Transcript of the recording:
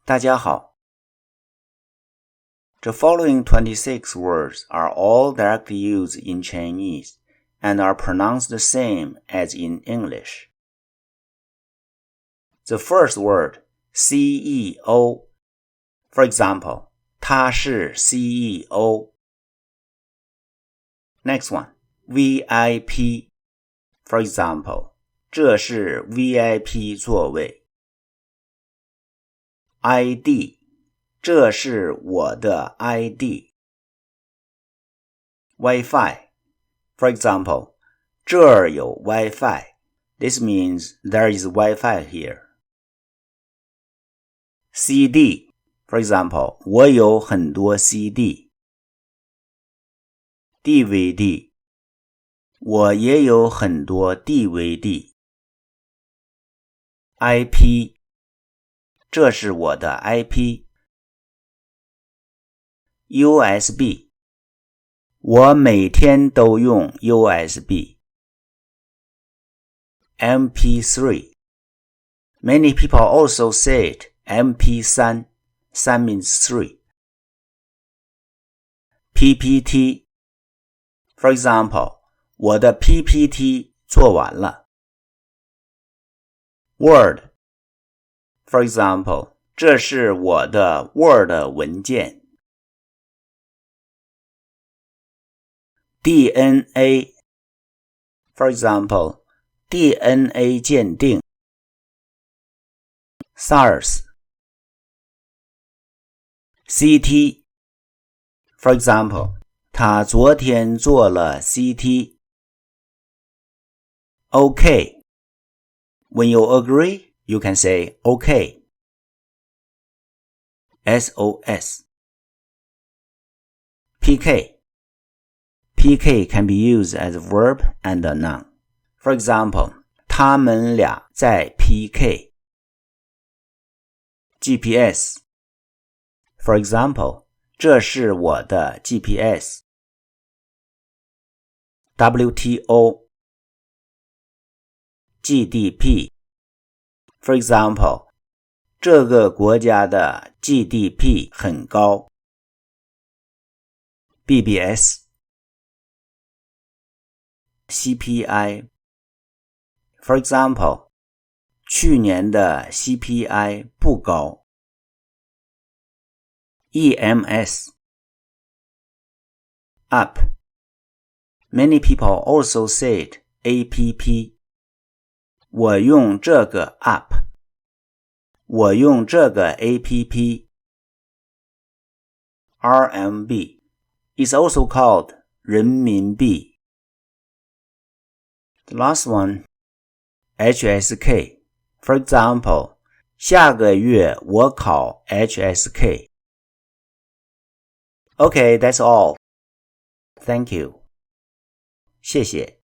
大家好。The following 26 words are all directly used in Chinese and are pronounced the same as in English. The first word, CEO. For example, 他是 CEO. Next one, VIP. For example, 这是 VIP 座位。ID. 这是我的 ID. Wi-Fi. For example, 这儿有 Wi-Fi. This means there is Wi-Fi here. CD. For example, 我有很多 CD. DVD. 我也有很多 DVD. IP. 这是我的 IP. USB. 我每天都用 USB. MP3. Many people also say it MP3. 3 means 3. PPT. For example, 我的 PPT 做完了。Word. For example, 这是我的 Word 文件。DNA. For example, DNA 鉴定。SARS. CT. For example, 他昨天做了 CT. OK. When you agree, you can say OK. SOS. PK. PK can be used as a verb and a noun. For example, 他们俩在 PK. GPS. For example, 这是我的 GPS. WTO. GDP. For example, 这个国家的 GDP 很高。BBS. CPI. For example, 去年的 CPI 不高。EMS. App. Many people also say it APP. 我用这个 app. 我用这个 APP. RMB is also called 人民币。The last one, HSK. For example, 下个月我考 HSK. Okay, that's all. Thank you. 谢谢。